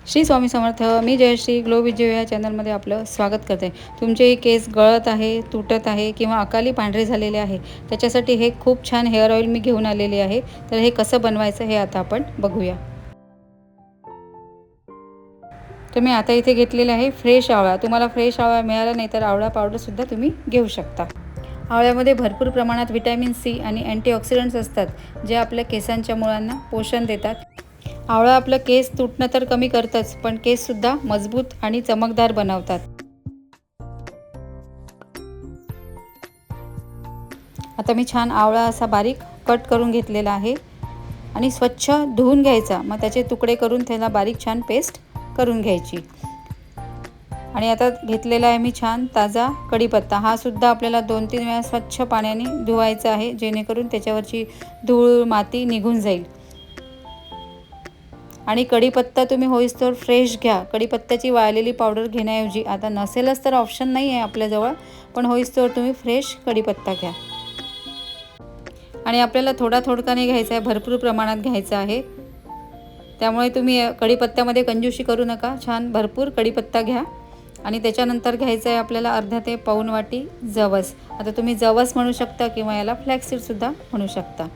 श्री स्वामी समर्थ. मी Jayashree glow with या चॅनलमध्ये आपलं स्वागत करते. तुमचे केस गळत आहे, तुटत आहे किंवा अकाली पांढरे झालेले आहे, त्याच्यासाठी हे खूप छान हेअर ऑइल मी घेऊन आलेले आहे. तर हे कसं बनवायचं हे आता आपण बघूया. तर मी आता इथे घेतलेलं आहे फ्रेश आवळा. तुम्हाला फ्रेश आवळा मिळाला नाही तर आवळा पावडरसुद्धा तुम्ही घेऊ शकता. आवळ्यामध्ये भरपूर प्रमाणात व्हिटॅमिन सी आणि अँटीऑक्सिडंट्स असतात, जे आपल्या केसांच्या मुळांना पोषण देतात. आवळा आपलं केस तुटणं तर कमी करतंच, पण केससुद्धा मजबूत आणि चमकदार बनवतात. आता मी छान आवळा असा बारीक कट करून घेतलेला आहे आणि स्वच्छ धुवून घ्यायचा. मग त्याचे तुकडे करून त्याला बारीक छान पेस्ट करून घ्यायची. आणि आता घेतलेला आहे मी छान ताजा कढीपत्ता. हा सुद्धा आपल्याला 2-3 वेळा स्वच्छ पाण्याने धुवायचा आहे, जेणेकरून त्याच्यावरची धूळ माती निघून जाईल. आणि कढीपत्ता तुम्ही होईस्तोवर फ्रेश घ्या. कढीपत्त्याची वाळलेली पावडर घेण्याऐवजी, आता नसेलच तर ऑप्शन नाही आहे आपल्याजवळ, पण होईस्तोवर तुम्ही फ्रेश कढीपत्ता घ्या. आणि आपल्याला थोडाने घ्यायचा आहे, भरपूर प्रमाणात घ्यायचं आहे. त्यामुळे तुम्ही कढीपत्त्यामध्ये कंजूसी करू नका. छान भरपूर कढीपत्ता घ्या. आणि त्याच्यानंतर घ्यायचं आहे आपल्याला अर्धा ते पाऊण वाटी जवस. आता तुम्ही जवस म्हणू शकता किंवा याला फ्लॅक्ससीडसुद्धा म्हणू शकता.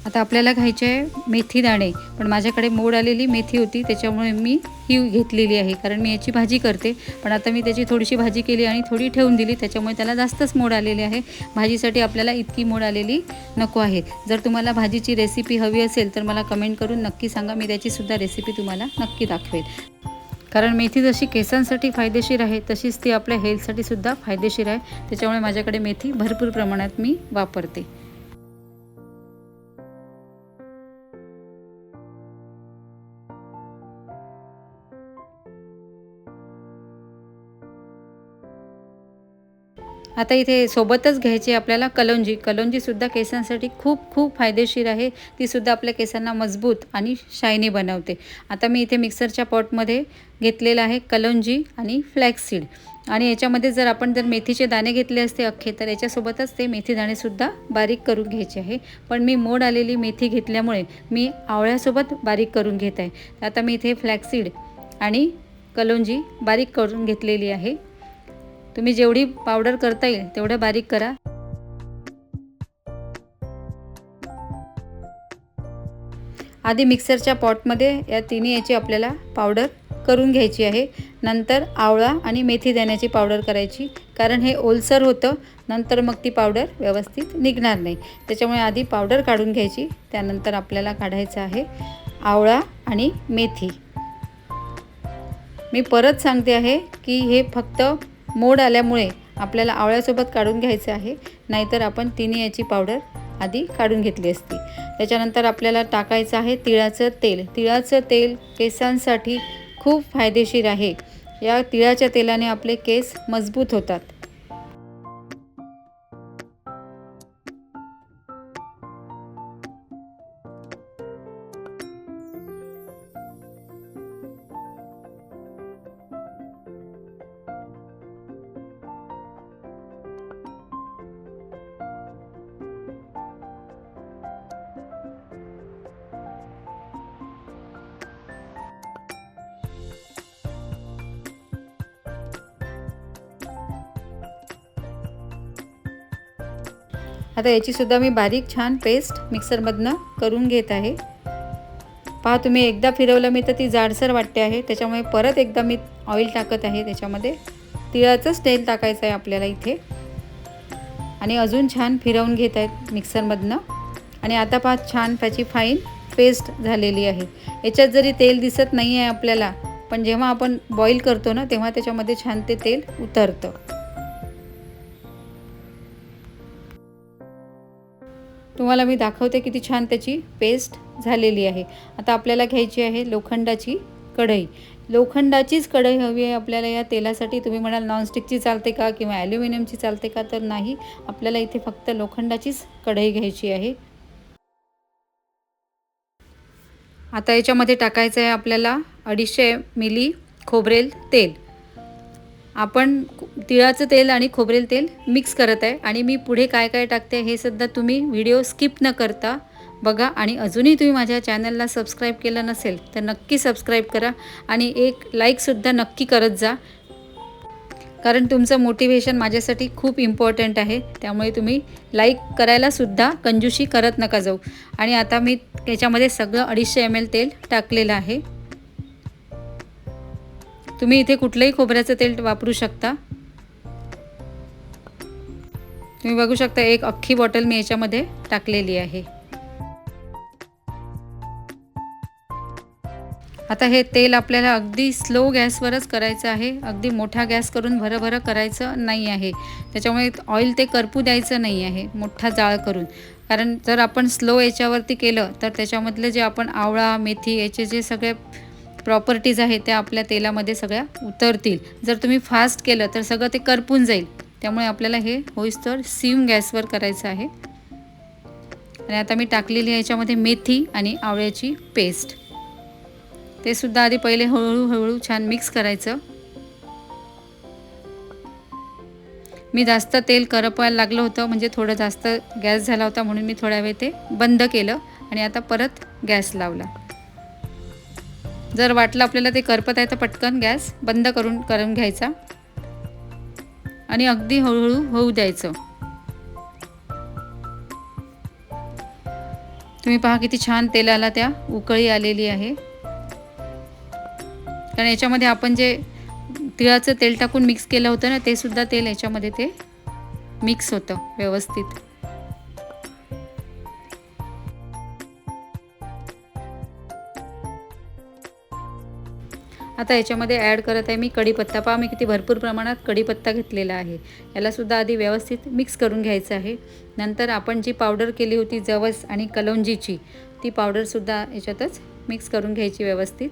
आता आपल्याला घ्यायचे आहे मेथी दाणे, पण माझ्याकडे मोड आलेली मेथी होती, त्याच्यामुळे मी ही घेतलेली आहे. कारण मी याची भाजी करते, पण आता मी त्याची थोडीशी भाजी केली आणि थोडी ठेवून दिली, त्याच्यामुळे त्याला जास्तच मोड आलेले आहे. भाजीसाठी आपल्याला इतकी मोड आलेली नको आहे. जर तुम्हाला भाजीची रेसिपी हवी असेल तर मला कमेंट करून नक्की सांगा. मी त्याचीसुद्धा रेसिपी तुम्हाला नक्की दाखवेल. कारण मेथी जशी केसांसाठी फायदेशीर आहे, तशीच ती आपल्या हेल्थसाठी सुद्धा फायदेशीर आहे. त्याच्यामुळे माझ्याकडे मेथी भरपूर प्रमाणात मी वापरते. आता इथे सोबतच घ्यायची आपल्याला कलौंजी. कलौंजीसुद्धा केसांसाठी खूप खूप फायदेशीर आहे. तीसुद्धा आपल्या केसांना मजबूत आणि शायनी बनवते. आता मी इथे मिक्सरच्या पॉटमध्ये घेतलेलं आहे कलौंजी आणि फ्लॅक्ससीड. आणि याच्यामध्ये जर मेथीचे दाणे घेतले असते अख्खे, तर याच्यासोबतच ते मेथी दाणेसुद्धा बारीक करून घ्यायचे आहे. पण मी मोड आलेली मेथी घेतल्यामुळे मी आवळ्यासोबत बारीक करून घेत आहे. आता मी इथे फ्लॅक्ससीड आणि कलौंजी बारीक करून घेतलेली आहे. तुम्ही जेवढी पावडर करता येईल तेवढं बारीक करा. आधी मिक्सरच्या पॉटमध्ये या तिन्ही याची आपल्याला पावडर करून घ्यायची आहे. नंतर आवळा आणि मेथी दाण्याची पावडर करायची, कारण हे ओलसर होतं, नंतर मग ती पावडर व्यवस्थित निघणार नाही. त्याच्यामुळे आधी पावडर काढून घ्यायची, त्यानंतर आपल्याला काढायचं आहे आवळा आणि मेथी. मी परत सांगते आहे की हे फक्त मोड आल्यामुळे आपल्याला आवळ्यासोबत काढून घ्यायचं आहे, नाहीतर आपण तिन्ही याची पावडर आधी काढून घेतली असती. त्याच्यानंतर आपल्याला टाकायचं आहे तिळाचं तेल. तिळाचं तेल केसांसाठी खूप फायदेशीर आहे. या तिळाच्या तेलाने आपले केस मजबूत होतात. आता याचीसुद्धा मी बारीक छान पेस्ट मिक्सरमधनं करून घेत आहे. पहा, तुम्ही एकदा फिरवलं मी तर ती जाडसर वाटते आहे, त्याच्यामुळे परत एकदा मी ऑइल टाकत आहे. त्याच्यामध्ये तिळाचंच तेल टाकायचं आहे आपल्याला इथे. आणि अजून छान फिरवून घेत आहेत मिक्सरमधनं. आणि आता पहा, छान त्याची फाईन पेस्ट झालेली आहे. याच्यात जरी तेल दिसत नाही आहे आपल्याला, पण जेव्हा आपण बॉईल करतो ना, तेव्हा त्याच्यामध्ये छान ते तेल उतरतं. तुम्हाला मी दाखवते किती छान त्याची पेस्ट झालेली आहे. आता आपल्याला घ्यायची आहे लोखंडाची कढई. लोखंडाचीच कढई हवी आहे आपल्याला या तेलासाठी. तुम्ही म्हणाल नॉनस्टिकची चालते का किंवा ॲल्युमिनियमची चालते का, तर नाही, आपल्याला इथे फक्त लोखंडाचीच कढई घ्यायची आहे. आता याच्यामध्ये टाकायचं आहे आपल्याला 250 मिली खोबरेल तेल. आपण तिळाचं तेल आणि खोबरेल तेल मिक्स करत आहे आणि मी पुढे काय काय टाकते हे सुद्धा तुम्ही व्हिडिओ स्किप न करता बघा. आणि अजूनही तुम्ही माझ्या चॅनलला सबस्क्राईब केलं नसेल तर नक्की सबस्क्राईब करा आणि एक लाईकसुद्धा नक्की करत जा, कारण तुमचं मोटिवेशन माझ्यासाठी खूप इम्पॉर्टंट आहे. त्यामुळे तुम्ही लाईक करायलासुद्धा कंजूशी करत नका जाऊ. आणि आता मी त्याच्यामध्ये सगळं 250 ml तेल टाकलेलं आहे. तुम्ही इथे कुठलंही खोबऱ्याचं तेल वापरू शकता. तुम्ही बघू शकता एक अख्खी बॉटल मी याच्यामध्ये टाकलेली आहे. आता हे तेल आपल्याला अगदी स्लो गॅसवरच करायचं आहे. अगदी मोठा गॅस करून भरभर करायचं नाही आहे. त्याच्यामुळे ऑइल ते करपू द्यायचं नाही आहे मोठा जाळ करून. कारण जर आपण स्लो याच्यावरती केलं तर त्याच्यामधले जे आपण आवळा मेथी याचे जे सगळे प्रॉपर्टीज आहेत त्या आपल्या तेलामध्ये सगळ्या उतरतील. जर तुम्ही फास्ट केलं तर सगळं ते करपून जाईल. त्यामुळे आपल्याला हे होईस्तोवर सिम गॅसवर करायचं आहे. आणि आता मी टाकलेली आहे याच्यामध्ये मेथी आणि आवळ्याची पेस्ट. ते सुद्धा आधी पहिले हळूहळू छान मिक्स करायचं. मी जास्त तेल करपायला लागलं होतं, म्हणजे थोडं जास्त गॅस झाला होता म्हणून मी थोड्या वेळ ते बंद केलं आणि आता परत गॅस लावला. जर वाटलं आपल्याला ते करपत आहे तर पटकन गॅस बंद करून घ्यायचा आणि अगदी हळूहळू होऊ द्यायचं. तुम्ही पहा किती छान तेलाला त्या उकळी आलेली आहे. कारण याच्यामध्ये आपण जे तिळाचं तेल टाकून मिक्स केलं होतं ना, ते सुद्धा तेल याच्यामध्ये ते मिक्स होतं व्यवस्थित. आता याच्यामध्ये ॲड करत आहे मी कढीपत्ता. पहा मी किती भरपूर प्रमाणात कढीपत्ता घेतलेला आहे. यालासुद्धा आधी व्यवस्थित मिक्स करून घ्यायचं आहे. नंतर आपण जी पावडर केली होती जवस आणि कलौंजीची, ती पावडरसुद्धा याच्यातच मिक्स करून घ्यायची व्यवस्थित.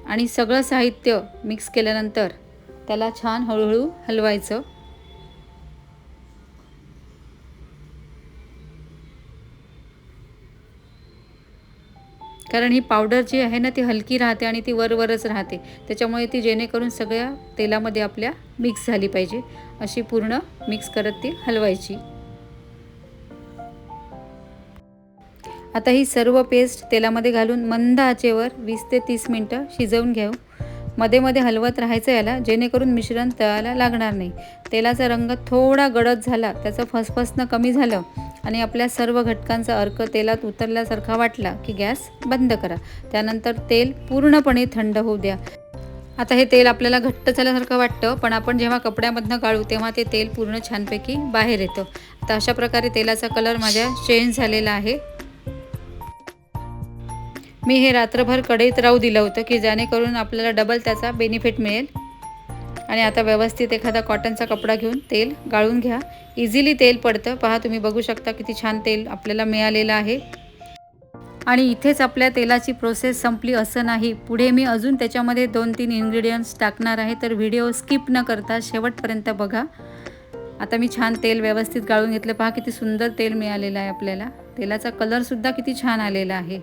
आणि सगळं साहित्य मिक्स केल्यानंतर त्याला छान हळूहळू हलवायचं. कारण ही पावडर जी आहे ना ती हलकी राहते आणि ती वरवरच राहते. त्याच्यामुळे ती जेणेकरून सगळ्या तेलामध्ये आपल्या मिक्स झाली पाहिजे अशी पूर्ण मिक्स करत ती हलवायची. आता ही सर्व पेस्ट तेलामध्ये घालून मंद आचेवर 20 ते 30 मिनटं शिजवून घेऊ. मध्ये मध्ये हलवत राहायचं याला, जेणेकरून मिश्रण तळाला लागणार नाही. तेलाचा रंग थोडा गडद झाला, त्याचं फसफसणं कमी झालं आणि आपल्या सर्व घटकांचा अर्क तेलात उतरल्यासारखा वाटला की गॅस बंद करा. त्यानंतर तेल पूर्णपणे थंड होऊ द्या. आता हे तेल आपल्याला घट्ट झाल्यासारखं वाटतं, पण आपण जेव्हा कपड्यामधनं गाळू तेव्हा ते तेल पूर्ण छानपैकी बाहेर येतं. आता अशा प्रकारे तेलाचा कलर माझ्या चेंज झालेला आहे. मी हे रात्रभर कढईत राहू दिलं होतं की जेणेकरून आपल्याला डबल त्याचा बेनिफिट मिळेल. आणि आता व्यवस्थित एखादा कॉटनचा कपडा घेऊन तेल गाळून घ्या. इझिली तेल पडतं. पहा तुम्ही बघू शकता किती छान तेल आपल्याला मिळालेलं आहे. आणि इथेच आपल्या तेलाची प्रोसेस संपली असं नाही. पुढे मी अजून त्याच्यामध्ये 2-3 इन्ग्रेडियंट्स टाकणार आहे, तर व्हिडिओ स्किप न करता शेवटपर्यंत बघा. आता मी छान तेल व्यवस्थित गाळून घेतलं. पहा किती सुंदर तेल मिळालेलं आहे आपल्याला. तेलाचा कलरसुद्धा किती छान आलेला आहे.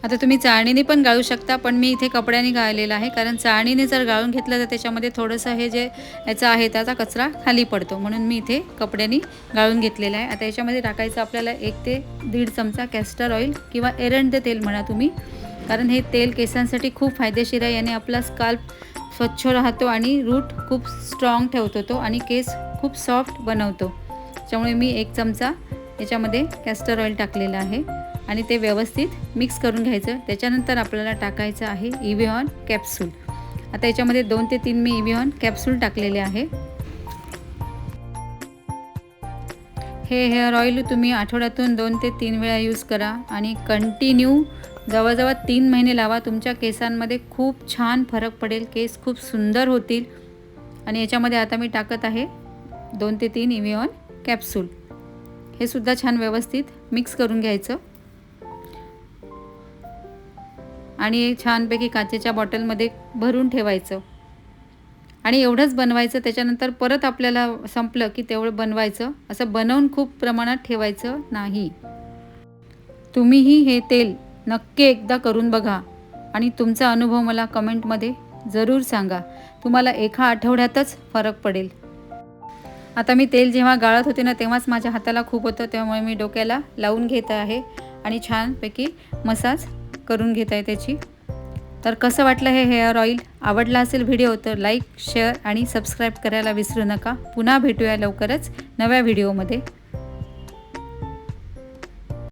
आता तुम्ही चाळणीने पण गाळू शकता, पण मी इथे कपड्याने गाळलेला आहे. कारण चाळणीने जर गाळून घेतलं तर त्याच्यामध्ये थोडंसं हे जे याचा आहे त्याचा कचरा खाली पडतो, म्हणून मी इथे कपड्याने गाळून घेतलेला आहे. आता याच्यामध्ये टाकायचं आपल्याला 1 ते 1.5 चमचा कॅस्टर ऑइल किंवा एरंड तेल म्हणा तुम्ही. कारण हे तेल केसांसाठी खूप फायदेशीर आहे. याने आपला स्काल्प स्वच्छ राहतो आणि रूट खूप स्ट्रॉंग ठेवतो तो, आणि केस खूप सॉफ्ट बनवतो. त्यामुळे मी 1 चमचा याच्यामध्ये कॅस्टर ऑइल टाकलेलं आहे आणि ते व्यवस्थित मिक्स करून घ्यायचं. त्याच्यानंतर आपल्याला टाकायचं आहे इव्हिऑन कॅप्सूल. आता याच्यामध्ये 2 ते 3 मी इव्हिऑन कॅप्सूल टाकलेले आहे. हे हेअर ऑइल तुम्ही आठवड्यातून 2 ते 3 वेळा यूज करा आणि कंटिन्यू जवळजवळ 3 महिने लावा. तुमच्या केसांमध्ये खूप छान फरक पडेल. केस खूप सुंदर होतील. आणि याच्यामध्ये आता मी टाकत आहे 2 ते 3 इव्हिऑन कॅप्सूल. हे सुद्धा छान व्यवस्थित मिक्स करून घ्यायचं आणि छानपैकी काचेच्या बॉटलमध्ये भरून ठेवायचं. आणि एवढंच बनवायचं. त्याच्यानंतर परत आपल्याला संपलं की तेवढं बनवायचं. असं बनवून खूप प्रमाणात ठेवायचं नाही. तुम्हीही हे तेल नक्की एकदा करून बघा आणि तुमचा अनुभव मला कमेंटमध्ये जरूर सांगा. तुम्हाला एका आठवड्यातच फरक पडेल. आता मी तेल जेव्हा गाळत होते ना तेव्हाच माझ्या हाताला खूप होतं, त्यामुळे मी डोक्याला लावून घेत आहे आणि छानपैकी मसाज करून घेत आहे त्याची. तर कसं वाटलं हे हेअर ऑइल? आवडला असेल व्हिडिओ तर लाईक, शेअर आणि सबस्क्राईब करायला विसरू नका. पुन्हा भेटूया लवकरच नव्या व्हिडिओमध्ये.